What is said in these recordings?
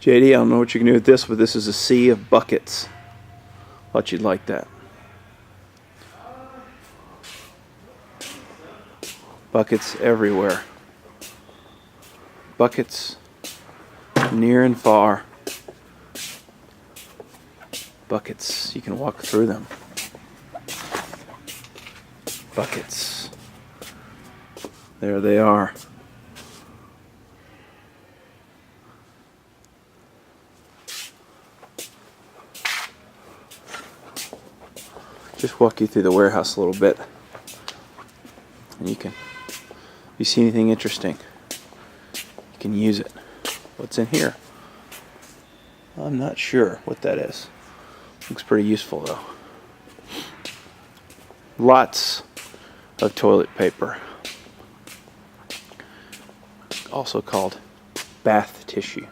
JD, I don't know what you can do with this, but this is a sea of buckets. Thought you'd like that. Buckets everywhere. Buckets near and far. Buckets, you can walk through them. Buckets. There they are. Just walk you through the warehouse a little bit, and if you see anything interesting, you can use it. What's in here? I'm not sure what that is. Looks pretty useful though. Lots of toilet paper, also called bath tissue.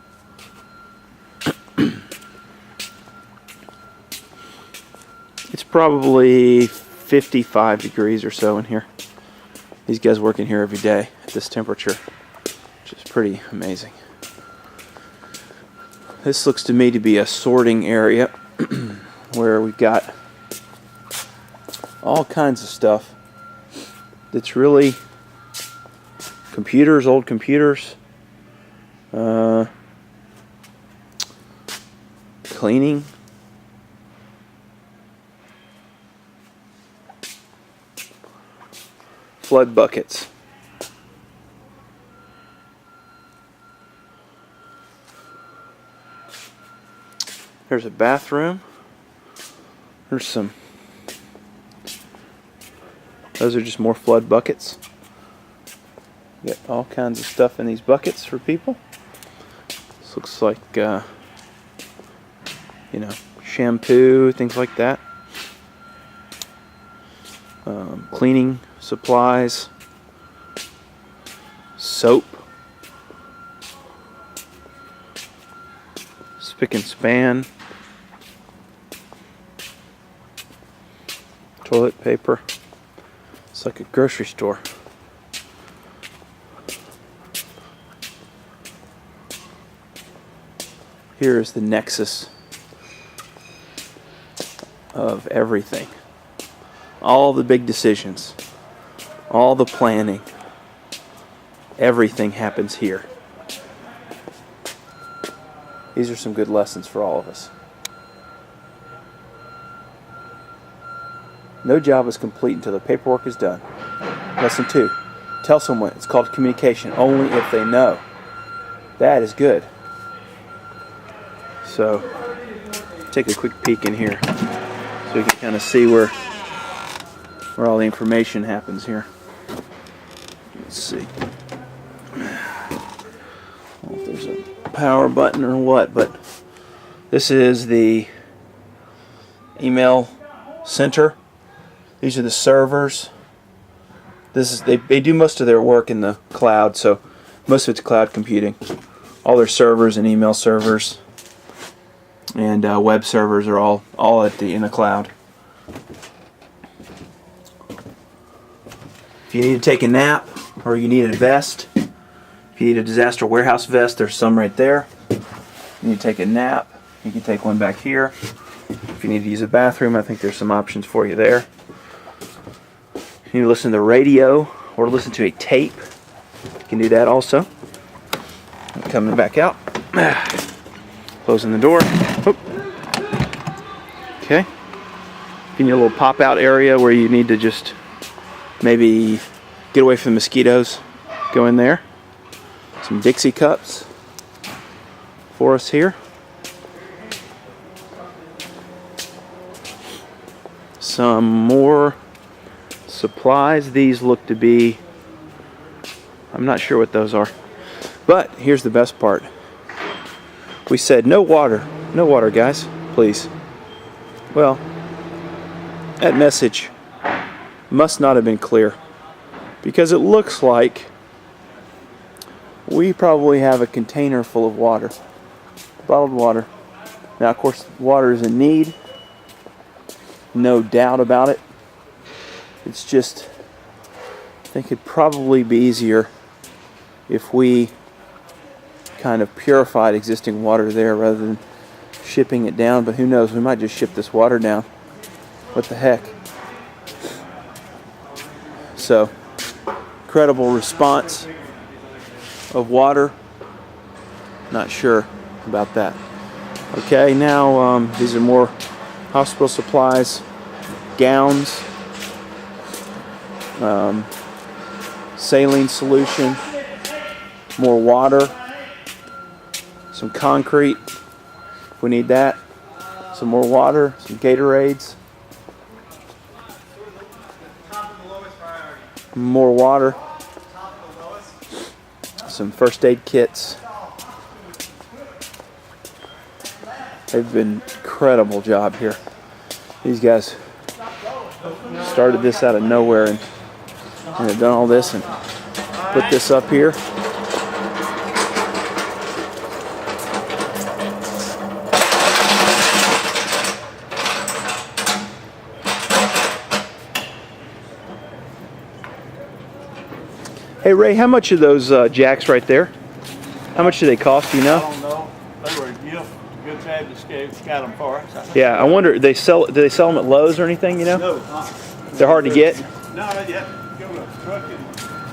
It's probably 55 degrees or so in here. These guys work in here every day at this temperature, which is pretty amazing. This looks to me to be a sorting area where we've got all kinds of stuff that's really computers, old computers, cleaning, flood buckets. There's a bathroom. There's some. Those are just more flood buckets. Got all kinds of stuff in these buckets for people. This looks like, shampoo, things like that. Cleaning supplies, soap, spick and span, toilet paper. It's like a grocery store. Here is the nexus of everything. All the big decisions, all the planning, everything happens here. These are some good lessons for all of us. No job is complete until the paperwork is done. Lesson 2. Tell someone. It's called communication, only if they know. That is good. So, take a quick peek in here so you can kind of see where all the information happens here. Let's see. I don't know if there's a power button or what, but this is the email center. These are the servers. This is they do most of their work in the cloud, so most of it's cloud computing. All their servers and email servers and web servers are all in the cloud. If you need to take a nap or you need a vest, if you need a disaster warehouse vest, there's some right there. If you need to take a nap, you can take one back here. If you need to use a bathroom, I think there's some options for you there. If you need to listen to the radio or listen to a tape, you can do that also. I'm coming back out. Closing the door. Oop. Okay. If you need a little pop-out area where you need to just maybe get away from the mosquitoes, go in there. Some Dixie cups for us here. Some more supplies. These look to be, I'm not sure what those are. But here's the best part. We said no water guys, please. Well, that message must not have been clear, because it looks like we probably have a container full of water, bottled water. Now, of course, water is in need, no doubt about it. It's just, I think it'd probably be easier if we kind of purified existing water there rather than shipping it down. But who knows, we might just ship this water down. What the heck? So, incredible response of water. Not sure about that. Okay, now these are more hospital supplies, gowns, saline solution, more water, some concrete if we need that, some more water, some Gatorades, more water, some first aid kits. They've been incredible job here. These guys started this out of nowhere and have done all this and put this up here. Hey Ray, how much are those jacks right there? How much do they cost? Do you know? I don't know. They were a gift. Good Fabulous got them for us. Yeah, I wonder. Do they sell them at Lowe's or anything? You know? No. They're hard to get. No, you have to go to a trucking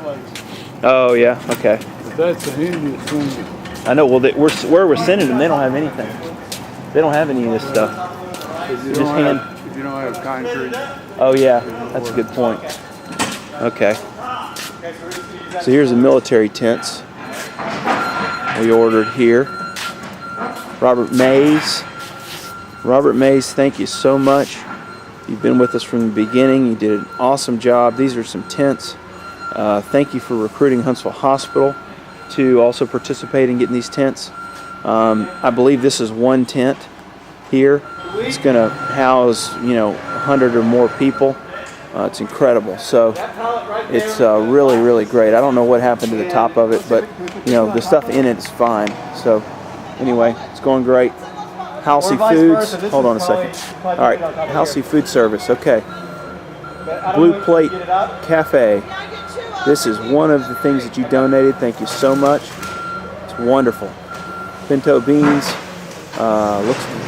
place. Oh yeah. Okay. But that's the handiest thing. I know. Well, where we're sending them, they don't have anything. They don't have any of this stuff. If you Just hand. if you don't have concrete. Oh yeah, that's a good point. Okay. So here's the military tents we ordered here. Robert Mays. Robert Mays, thank you so much. You've been with us from the beginning. You did an awesome job. These are some tents. Thank you for recruiting Huntsville Hospital to also participate in getting these tents. I believe this is one tent here. It's going to house, 100 or more people. It's incredible. So it's really, really great. I don't know what happened to the top of it, but the stuff in it is fine. So anyway, it's going great. Halsey Foods. Hold on a second. All right, Halsey Food Service. Okay. Blue Plate Cafe. This is one of the things that you donated. Thank you so much. It's wonderful. Pinto beans.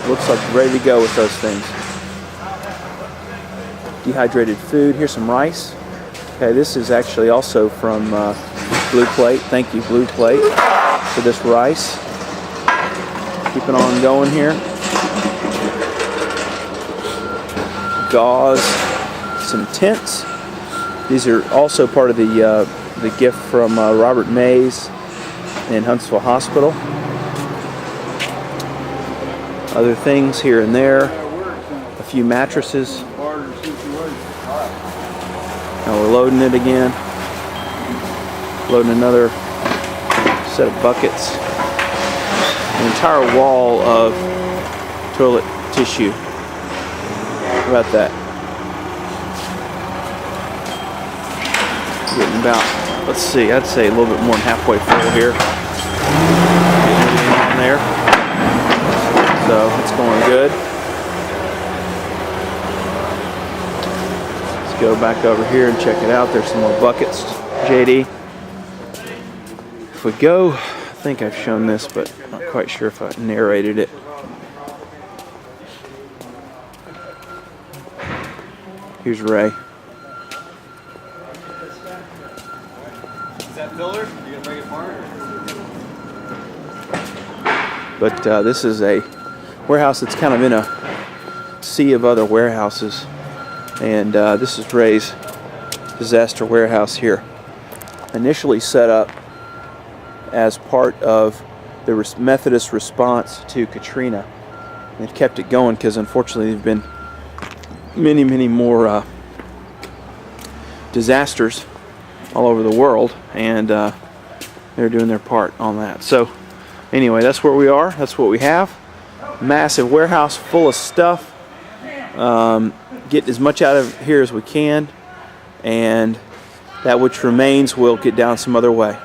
Looks like ready to go with those things. Dehydrated food. Here's some rice. Okay, this is actually also from Blue Plate. Thank you, Blue Plate, for this rice. Keeping on going here. Gauze, some tents. These are also part of the gift from Robert Mays and Huntsville Hospital. Other things here and there. A few mattresses. Now we're loading it again. Loading another set of buckets. An entire wall of toilet tissue. How about that? Getting about, let's see, I'd say a little bit more than halfway full here. Getting everything on there. So it's going good. Let's go back over here and check it out. There's some more buckets, JD. If we go, I think I've shown this, but I'm not quite sure if I narrated it. Here's Ray. Is that filler? You gonna break it apart? But this is a warehouse that's kind of in a sea of other warehouses. And this is Ray's disaster warehouse here. Initially set up as part of the Methodist response to Katrina. They've kept it going because unfortunately there have been many more disasters all over the world, and they're doing their part on that. So anyway, that's where we are. That's what we have. Massive warehouse full of stuff. Get as much out of here as we can, and that which remains we'll get down some other way.